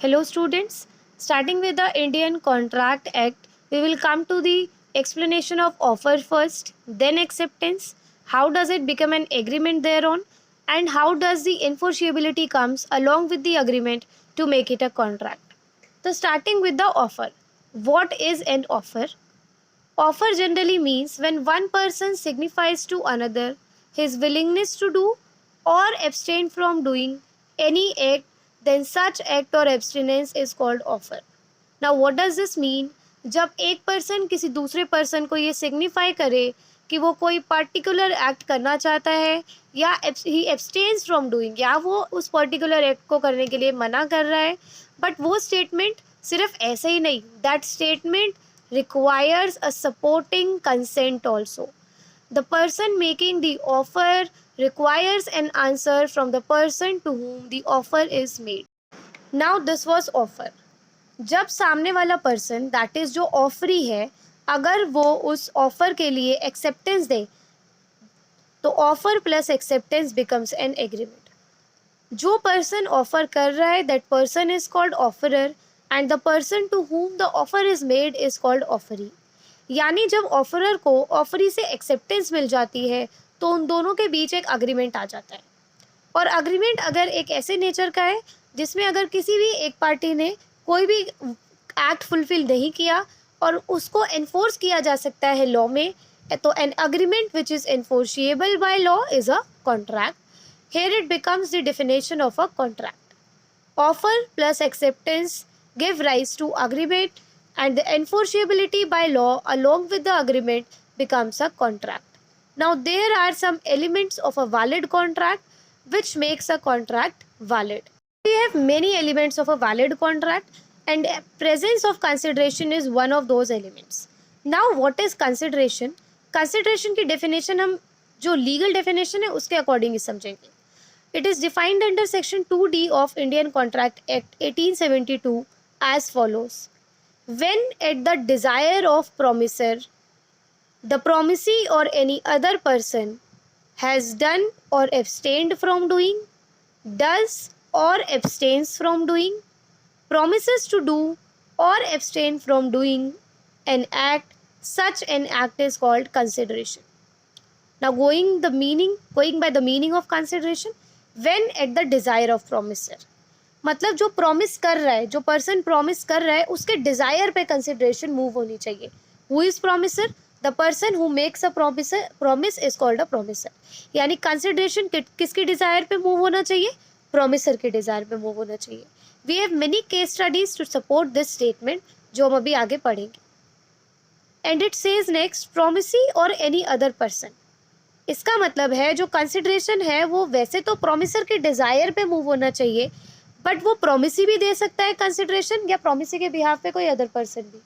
Hello students, starting with the Indian Contract Act, we will come to the explanation of offer first, then acceptance, how does it become an agreement thereon, and how does the enforceability comes along with the agreement to make it a contract. So starting with the offer. What is an offer? Offer generally means when one person signifies to another his willingness to do or abstain from doing any act, then such act or abstinence is called offer. Now what does this mean? जब एक person किसी दूसरे person को ये signify करे कि वो कोई पर्टिकुलर एक्ट करना चाहता है या ही एब्सटेन्स फ्रॉम डूइंग या वो उस पर्टिकुलर एक्ट को करने के लिए मना कर रहा है, बट वो स्टेटमेंट सिर्फ ऐसे ही नहीं, that statement requires a supporting consent also. The person making the offer requires an answer from the person to whom the offer is made. Now this was offer. जब सामने वाला पर्सन दैट इज जो offeree है, अगर वो उस offer के लिए एक्सेप्टेंस दे तो offer plus acceptance becomes an agreement. जो पर्सन ऑफर कर रहा है that person is called offeror and the person to whom the offer is made is called offeree. यानी जब ऑफरर को ऑफरी से एक्सेप्टेंस मिल जाती है तो उन दोनों के बीच एक अग्रीमेंट आ जाता है. और अग्रीमेंट अगर एक ऐसे नेचर का है जिसमें अगर किसी भी एक पार्टी ने कोई भी एक्ट फुलफिल नहीं किया और उसको एनफोर्स किया जा सकता है लॉ में, तो an agreement which is enforceable by law is a contract. Here it becomes the definition of a contract. Offer plus acceptance give rise to agreement and the enforceability by law along with the agreement becomes a contract. Now there are some elements of a valid contract which makes a contract valid. We have many elements of a valid contract and presence of consideration is one of those elements. Now what is consideration? Consideration की definition हम जो legal definition है उसके according ही समझेंगे. It is defined under section 2D of Indian Contract Act 1872 as follows. When at the desire of promisor, the promisee or any other person has done or abstained from doing, does or abstains from doing, promises to do or abstain from doing an act, such an act is called consideration. Now going by the meaning of consideration, when at the desire of promisor, मतलब जो promise कर रहा है, जो person promise कर रहा है उसके डिजायर पे कंसिडरेशन मूव होनी चाहिए. Who is promiser? The person who makes a promise is called a promiser. यानी कंसिडरेशन किसकी डिजायर पे मूव होना चाहिए? प्रॉमिसर के डिजायर पे मूव होना चाहिए. We have many case studies to support this statement जो हम अभी आगे पढ़ेंगे. And it says next, promisee और एनी अदर पर्सन. इसका मतलब है जो कंसिडरेशन है वो वैसे तो प्रॉमिसर के डिजायर पे मूव होना चाहिए, बट वो प्रोमिसी भी दे सकता है कंसिडरेशन या प्रोमिसी के बिहाफ पे कोई अदर पर्सन भी.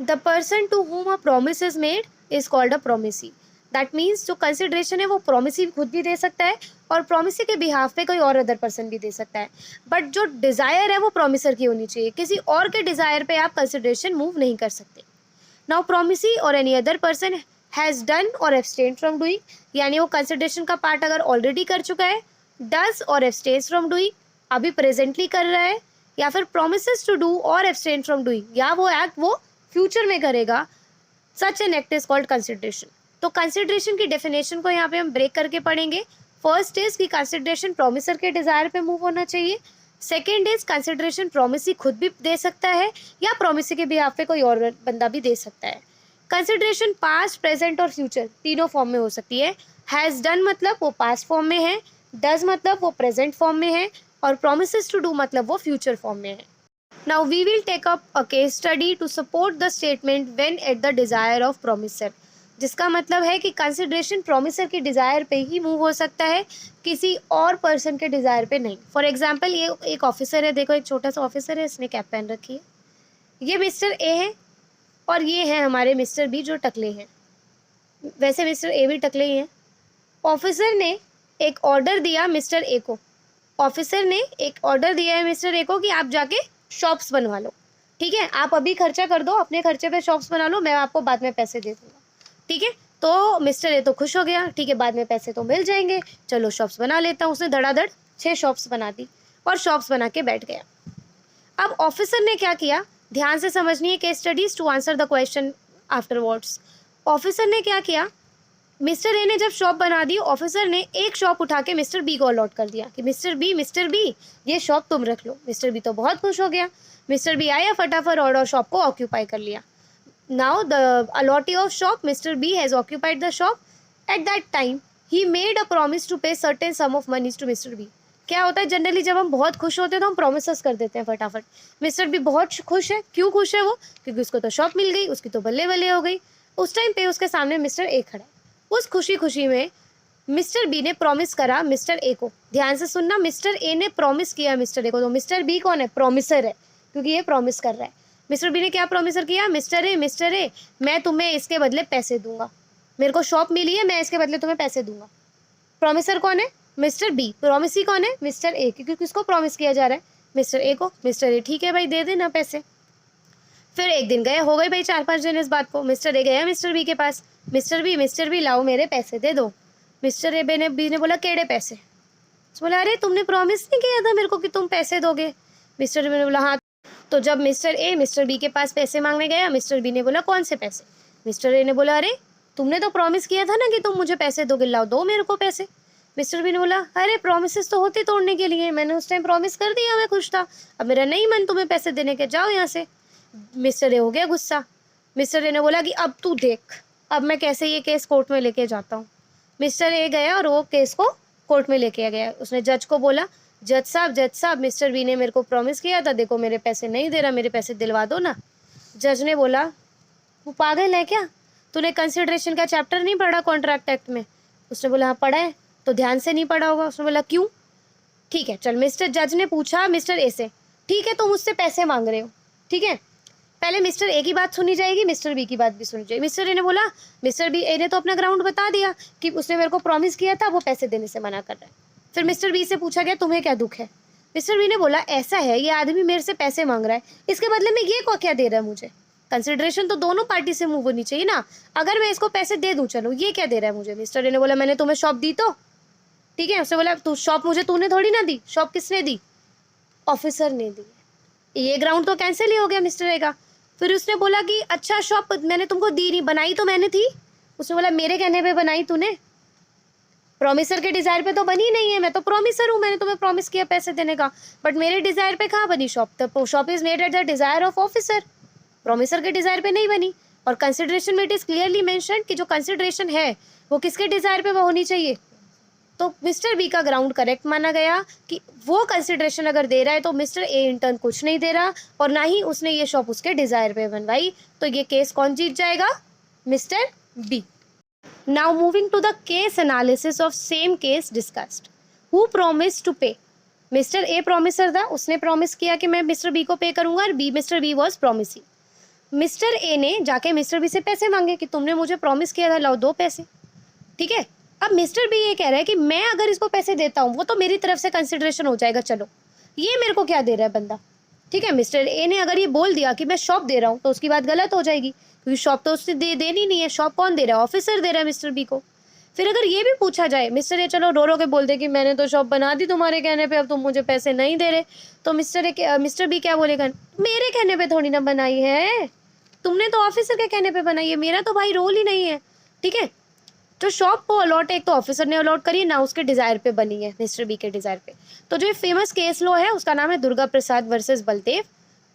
The person to whom a promise is made is called a promisee. That means जो कंसिडरेशन है वो प्रोमिसी खुद भी दे सकता है और प्रोमिसी के बिहाफ पे कोई और अदर पर्सन भी दे सकता है, बट जो डिज़ायर है वो प्रोमिसर की होनी चाहिए. किसी और के डिज़ायर पे आप कंसिडरेशन मूव नहीं कर सकते. नाउ प्रोमिसी और any other person has done और एब्सटेन फ्रॉम डूइंग, यानी वो कंसिडरेशन का पार्ट अगर ऑलरेडी कर चुका है, डज और एब्सटेन्स फ्रॉम डूइंग अभी प्रेजेंटली कर रहा है, या फिर प्रोमिसेस टू डू और एब्सटेन फ्रॉम डूइंग या वो एक्ट वो फ्यूचर में करेगा, such an act is called consideration. तो कंसिडरेशन की डेफिनेशन को यहाँ पे हम ब्रेक करके पढ़ेंगे. फर्स्ट इज कि कंसिडरेशन प्रोमिसर के डिजायर पे मूव होना चाहिए. सेकेंड इज कंसिडरेशन प्रोमिसी खुद भी दे सकता है या प्रोमिसी के बिहाफ पे कोई और बंदा भी दे सकता है. कंसिडरेशन पास्ट, प्रेजेंट और फ्यूचर तीनों फॉर्म में हो सकती है. हैज़ डन मतलब वो पास्ट फॉर्म में है, डज मतलब वो प्रेजेंट फॉर्म में है और promises to do मतलब वो फ्यूचर फॉर्म में है. Now we will take up a case study to support the statement when at the desire of promisor, जिसका मतलब है कि कंसिडरेशन प्रोमिसर की डिज़ायर पे ही मूव हो सकता है, किसी और पर्सन के डिज़ायर पे नहीं. फॉर एग्जाम्पल ये एक ऑफिसर है, देखो एक छोटा सा ऑफिसर है, इसने कैप पहन रखी है. ये मिस्टर ए है और ये है हमारे मिस्टर बी जो टकले हैं. वैसे मिस्टर ए भी टकले ही हैं. ऑफिसर ने एक ऑर्डर दिया मिस्टर ए को. ऑफिसर ने एक ऑर्डर दिया है मिस्टर ए को कि आप जाके शॉप्स बनवा लो. ठीक है, आप अभी खर्चा कर दो, अपने खर्चे पे शॉप्स बना लो, मैं आपको बाद में पैसे दे दूंगा. ठीक है, तो मिस्टर ए तो खुश हो गया. ठीक है, बाद में पैसे तो मिल जाएंगे, चलो शॉप्स बना लेता हूँ. उसने धड़ाधड़ 6 शॉप्स बना दी और शॉप्स बना के बैठ गया. अब ऑफिसर ने क्या किया, ध्यान से समझनी है case studies to answer the question afterwards. Officer ने क्या किया, मिस्टर ए ने जब शॉप बना दी, ऑफिसर ने एक शॉप उठा के मिस्टर बी को अलॉट कर दिया कि मिस्टर बी ये शॉप तुम रख लो। मिस्टर बी तो बहुत खुश हो गया। मिस्टर बी आया फटाफट और शॉप को ऑक्यूपाई कर लिया। Now the allottee of shop, mister B has occupied the shop. At that time he made a promise to pay certain sum of moneys to mister B. क्या होता है, generally जब हम बहुत खुश होते हैं तो हम प्रोमिस कर देते हैं फटाफट। मिस्टर बी बहुत खुश है। क्यों खुश है वो, क्योंकि उसको तो शॉप मिल गई, उसकी तो बल्ले बल्ले हो गई। उस टाइम पे उसके सामने मिस्टर ए खड़ा है। उस खुशी खुशी में मिस्टर बी ने प्रॉमिस करा मिस्टर ए को, ध्यान से सुनना, मिस्टर ए ने प्रॉमिस किया मिस्टर ए को। तो मिस्टर बी कौन है, प्रॉमिसर है, क्योंकि ये प्रॉमिस कर रहा है। मिस्टर बी ने क्या प्रॉमिसर किया, मिस्टर ए मैं तुम्हें इसके बदले पैसे दूंगा, मेरे को शॉप मिली है, मैं इसके बदले तुम्हें पैसे दूंगा। प्रॉमिसर कौन है, मिस्टर बी। प्रॉमिसी कौन है, मिस्टर ए, क्योंकि किसको प्रॉमिस किया जा रहा है, मिस्टर ए को। मिस्टर ए ठीक है भाई, दे देना पैसे। फिर एक दिन गए, हो गए भाई 4-5 दिन इस बात को। मिस्टर ए गया मिस्टर बी के पास, मिस्टर बी लाओ मेरे पैसे दे दो। मिस्टर ए बी ने बोला केड़े पैसे, बोला अरे तुमने प्रॉमिस नहीं किया था मेरे को कि तुम पैसे दोगे। मिस्टर बी ने बोला हाँ। तो जब मिस्टर ए मिस्टर बी के पास पैसे मांगने गया, मिस्टर बी ने बोला कौन से पैसे। मिस्टर ए ने बोला अरे तुमने तो प्रॉमिस किया था ना कि तुम मुझे पैसे दोगे, लाओ दो मेरे को पैसे। मिस्टर बी ने बोला अरे प्रॉमिसेस तो होती तोड़ने के लिए, मैंने उस टाइम प्रॉमिस कर दिया, मैं खुश था, अब मेरा नहीं मन तुम्हें पैसे देने के, जाओ यहाँ से। मिस्टर ए हो गया गुस्सा। मिस्टर ए ने बोला कि अब तू देख, अब मैं कैसे ये केस कोर्ट में लेके जाता हूँ। मिस्टर ए गया और वो केस को कोर्ट में लेके गया। उसने जज को बोला, जज साहब मिस्टर बी ने मेरे को प्रॉमिस किया था, देखो मेरे पैसे नहीं दे रहा, मेरे पैसे दिलवा दो ना। जज ने बोला वो पागल है क्या, तूने कंसिडरेशन का चैप्टर नहीं पढ़ा कॉन्ट्रैक्ट एक्ट में। उसने बोला हाँ पढ़ा है, तो ध्यान से नहीं पढ़ा होगा। उसने बोला क्यों, ठीक है चल। मिस्टर जज ने पूछा मिस्टर ए से, ठीक है तुम मुझसे पैसे मांग रहे हो, ठीक है पहले मिस्टर ए की बात सुनी जाएगी, मिस्टर बी की बात भी सुनी जाएगी। मिस्टर ए ने बोला, मिस्टर बी ए ने तो अपना ग्राउंड बता दिया कि उसने मेरे को प्रॉमिस किया था, वो पैसे देने से मना कर रहा है। फिर मिस्टर बी से पूछा गया तुम्हें क्या दुख है। मिस्टर बी ने बोला ऐसा है, ये आदमी मेरे से पैसे मांग रहा है, इसके बदले में ये को क्या दे रहा है मुझे, कंसिडरेशन तो दोनों पार्टी से मूव होनी चाहिए ना, अगर मैं इसको पैसे दे दूं चलो, ये क्या दे रहा है मुझे। मिस्टर ए ने बोला मैंने तुम्हें शॉप दी तो, ठीक है। उसने बोला तू शॉप मुझे तूने थोड़ी ना दी, शॉप किसने दी, ऑफिसर ने दी, ये ग्राउंड तो कैंसिल ही हो गया मिस्टर ए का। फिर उसने बोला कि अच्छा शॉप मैंने तुमको दी नहीं, बनाई तो मैंने थी। उसने बोला मेरे कहने पे बनाई तूने, प्रॉमिसर के डिजायर पे तो बनी नहीं है, मैं तो प्रॉमिसर हूँ, मैंने तुम्हें प्रॉमिस किया पैसे देने का, बट मेरे डिजायर पे कहाँ बनी शॉप, तो shop is made at the desire of officer, promiser के डिजायर पे नहीं बनी। और कंसिडरेशन में इट इज क्लियरली मेंशन कि जो कंसिडरेशन है वो किसके डिजायर पे वो होनी चाहिए। तो मिस्टर बी का ग्राउंड करेक्ट माना गया कि वो कंसिडरेशन अगर दे रहा है तो मिस्टर ए इंटर्न कुछ नहीं दे रहा, और ना ही उसने ये शॉप उसके डिजायर पे बनवाई, तो ये केस कौन जीत जाएगा, mister B. Now moving to the case analysis of same case discussed. Who promise to pay, mister A promiser था, उसने प्रॉमिस किया कि मैं मिस्टर बी को पे करूंगा, और B mister B was promising. Mister A ने जाके मिस्टर बी से पैसे मांगे कि तुमने मुझे प्रॉमिस किया था, लाओ दो पैसे, ठीक है। अब मिस्टर बी ये कह रहा है कि मैं अगर इसको पैसे देता हूँ वो तो मेरी तरफ से कंसिडरेशन हो जाएगा, चलो ये मेरे को क्या दे रहा है बंदा, ठीक है। मिस्टर ए ने अगर ये बोल दिया कि मैं शॉप दे रहा हूँ तो उसकी बात गलत हो जाएगी, क्योंकि शॉप तो उसने देनी नहीं है, शॉप कौन दे रहा है, ऑफिसर दे रहा है मिस्टर बी को। फिर अगर ये भी पूछा जाए, मिस्टर ए चलो रो रो के बोल दे कि मैंने तो शॉप बना दी तुम्हारे कहने पे, अब तुम मुझे पैसे नहीं दे रहे, तो मिस्टर बी क्या बोलेगा, मेरे कहने पे थोड़ी ना बनाई है, तुमने तो ऑफिसर के कहने पे बनाई है, मेरा तो भाई रोल ही नहीं है, ठीक है। जो शॉप को अलॉट है, एक तो ऑफिसर ने अलॉट करी ना, उसके डिजायर पे बनी है, मिस्टर बी के डिजायर पे। तो जो फेमस केस लॉ है उसका नाम है दुर्गा प्रसाद वर्सेस बलदेव,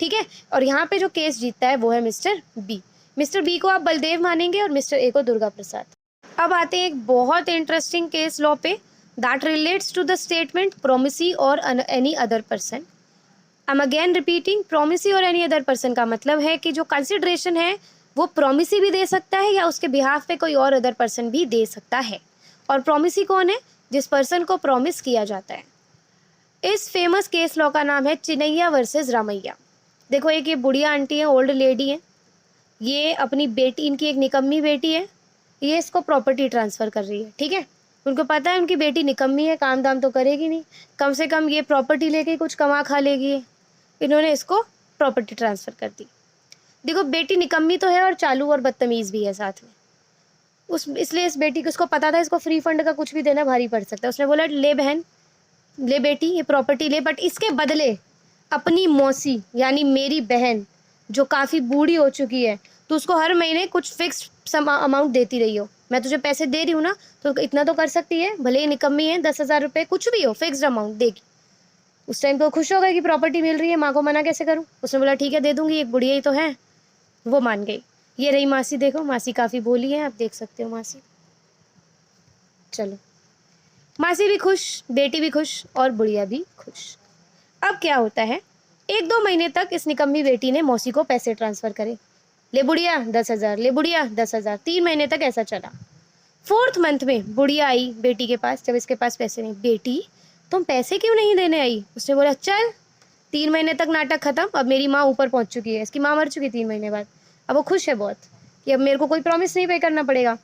ठीक है। और यहाँ पे जो केस जीतता है वो है मिस्टर बी। मिस्टर बी को आप बलदेव मानेंगे और मिस्टर ए को दुर्गा प्रसाद। अब आते हैं एक बहुत इंटरेस्टिंग केस लॉ पे, that relates to the statement promisee और any other person. I am again repeating, promisee और एनी अदर पर्सन का मतलब है कि जो कंसिडरेशन है वो प्रोमिसी भी दे सकता है या उसके बिहाफ पे कोई और अदर पर्सन भी दे सकता है। और प्रोमिसी कौन है, जिस पर्सन को प्रॉमिस किया जाता है। इस फेमस केस लॉ का नाम है चिनैया वर्सेस रामैया। देखो एक ये बुढ़िया आंटी है, ओल्ड लेडी है, ये अपनी बेटी, इनकी एक निकम्मी बेटी है, ये इसको प्रॉपर्टी ट्रांसफ़र कर रही है, ठीक है। उनको पता है उनकी बेटी निकम्मी है, काम दाम तो करेगी नहीं, कम से कम ये प्रॉपर्टी लेके कुछ कमा खा लेगी, इन्होंने इसको प्रॉपर्टी ट्रांसफ़र कर दी। देखो बेटी निकम्मी तो है और चालू और बदतमीज़ भी है साथ में, इसलिए इस बेटी को, उसको पता था इसको फ्री फंड का कुछ भी देना भारी पड़ सकता है। उसने बोला ले बहन, ले बेटी ये प्रॉपर्टी ले, बट इसके बदले अपनी मौसी यानी मेरी बहन जो काफ़ी बूढ़ी हो चुकी है, तो उसको हर महीने कुछ फिक्स अमाउंट देती रही हो। मैं तुझे पैसे दे रही हूँ ना, तो इतना तो कर सकती है, भले ही निकम्मी है, 10,000 रुपये कुछ भी हो, फिक्स्ड अमाउंट देगी। उस टाइम तो खुश हो गए कि प्रॉपर्टी मिल रही है, माँ को मना कैसे करूँ। उसने बोला ठीक है दे दूंगी, एक बुढ़िया ही तो है। वो मान गई। ये रही मासी, देखो मासी काफ़ी भोली है, आप देख सकते हो मासी। चलो, मासी भी खुश, बेटी भी खुश और बुढ़िया भी खुश। अब क्या होता है, 1-2 महीने तक इस निकम्मी बेटी ने मौसी को पैसे ट्रांसफ़र करे। ले बुढ़िया 10,000, ले बुढ़िया 10,000, 3 महीने तक ऐसा चला। 4th मंथ में बुढ़िया आई बेटी के पास, जब इसके पास पैसे नहीं। बेटी तुम पैसे क्यों नहीं देने आई? उसने बोला चल, 3 महीने तक नाटक खत्म, अब मेरी माँ ऊपर पहुंच चुकी है, इसकी माँ मर चुकी 3 महीने बाद। अब वो खुश है बहुत कि अब मेरे को कोई प्रॉमिस नहीं पे करना पड़ेगा।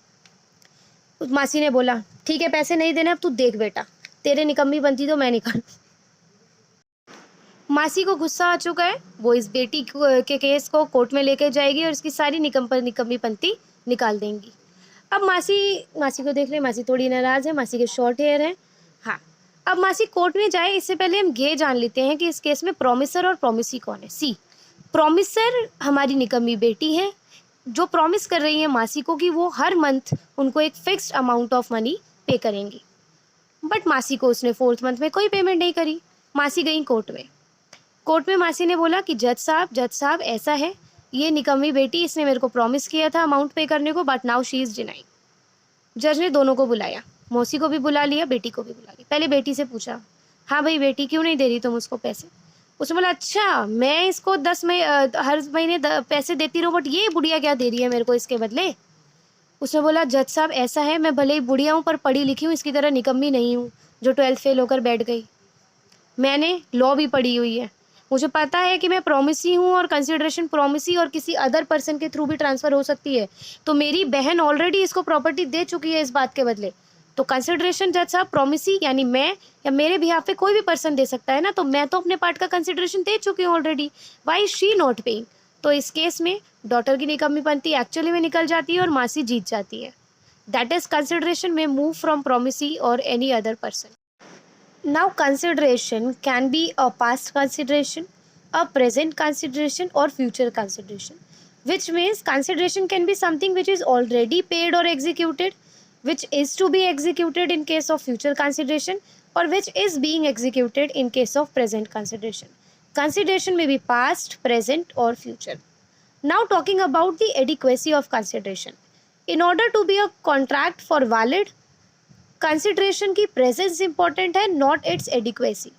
उस मासी ने बोला ठीक है पैसे नहीं देने, अब तू देख बेटा, तेरे निकम्मी बनती तो मैं निकालूं। मासी को गुस्सा आ चुका है, वो इस बेटी के केस को कोर्ट में लेकर जाएगी और इसकी सारी निकम्मीपंती निकाल देंगी। अब मासी को देख ले, मासी थोड़ी नाराज है, मासी के शॉर्ट हेयर है। हाँ, अब मासी कोर्ट में जाए इससे पहले हम ये जान लेते हैं कि इस केस में प्रोमिसर और प्रोमिसी कौन है। सी, प्रोमिसर हमारी निकम्मी बेटी है जो प्रॉमिस कर रही है मासी को कि वो हर मंथ उनको एक फिक्स्ड अमाउंट ऑफ मनी पे करेंगी। बट मासी को उसने 4th मंथ में कोई पेमेंट नहीं करी। मासी गई कोर्ट में। कोर्ट में मासी ने बोला कि जज साहब ऐसा है, ये निकम्मी बेटी, इसने मेरे को प्रॉमिस किया था अमाउंट पे करने को, but now she is denying. जज ने दोनों को बुलाया, मौसी को भी बुला लिया, बेटी को भी बुला लिया। पहले बेटी से पूछा, हाँ भाई बेटी क्यों नहीं दे रही तुम उसको पैसे? उसने बोला अच्छा मैं इसको हर महीने पैसे देती रहूँ, बट ये बुढ़िया क्या दे रही है मेरे को इसके बदले? उसने बोला जज साहब ऐसा है, मैं भले ही बुढ़िया हूँ पर पढ़ी लिखी हूँ, इसकी तरह निकम्मी नहीं हूँ जो 12th फेल होकर बैठ गई। मैंने लॉ भी पढ़ी हुई है, मुझे पता है कि मैं प्रॉमिसी हूँ और कंसिडरेशन प्रॉमिसी और किसी अदर पर्सन के थ्रू भी ट्रांसफ़र हो सकती है। तो मेरी बहन ऑलरेडी इसको प्रॉपर्टी दे चुकी है इस बात के बदले। तो कंसिडरेशन जज साहब प्रॉमिसी यानी मैं या मेरे बिहाफ पे कोई भी पर्सन दे सकता है ना, तो मैं तो अपने पार्ट का कंसिडरेशन दे चुकी हूँ already, why she not paying? तो इस केस में डॉटर की निकम्मीपंती एक्चुअली में निकल जाती है और मासी जीत जाती है। दैट इज कंसिडरेशन में मूव फ्रॉम प्रॉमिसी और any other person. Now consideration can be a past consideration, a present consideration or future consideration, which means consideration can be something which is already paid or executed, which is to be executed in case of future consideration, or which is being executed in case of present consideration. Consideration may be past, present or future. Now talking about the adequacy of consideration. In order to be a contract for valid, consideration की presence important है, not it's adequacy.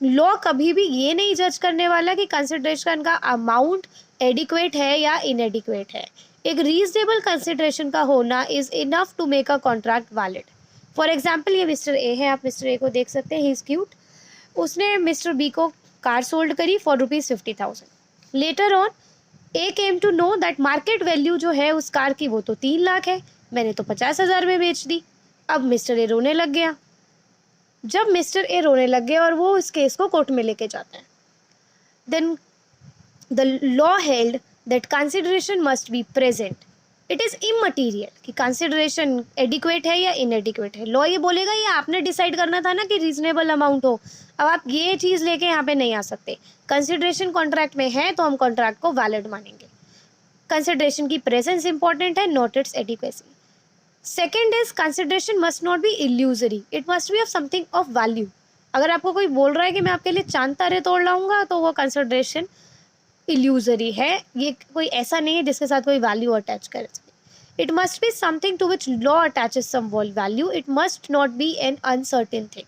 Law कभी भी ये नहीं जज करने वाला कि कंसिडरेशन का अमाउंट एडिक्वेट है या इनएडिक्वेट है। एक रीजनेबल कंसिडरेशन का होना is enough to make a contract valid. For example ये मिस्टर ए है, आप मिस्टर ए को देख सकते हैं, ही इज़ क्यूट। उसने मिस्टर बी को कार सोल्ड करी for ₹50,000। Later on A came to know that market value जो है उस कार की वो तो 3 लाख है, मैंने तो 50,000 में बेच दी। अब मिस्टर ए रोने लग गया। जब मिस्टर ए रोने लग गया और वो इस केस को कोर्ट में लेके जाता है, then the law held that consideration must be present. It is immaterial कि कंसिडरेशन एडिक्वेट है या इनएडिक्वेट है। लॉ ये बोलेगा ये आपने डिसाइड करना था ना कि रीजनेबल अमाउंट हो, अब आप ये चीज़ लेके यहाँ पे नहीं आ सकते। कंसिडरेशन कॉन्ट्रैक्ट में है तो हम कॉन्ट्रैक्ट को वैलिड मानेंगे। कंसिडरेशन की प्रेजेंस इंपॉर्टेंट है, not it's adequacy. Second is consideration must not B illusory, it must B of something of value. अगर आपको कोई बोल रहा है कि मैं आपके लिए चांद तारे तोड़ लाऊंगा, तो वो कंसिडरेशन इल्यूजरी है, ये कोई ऐसा नहीं है जिसके साथ कोई वैल्यू अटैच करे। It must be something to which law attaches some value, it must not be an uncertain thing.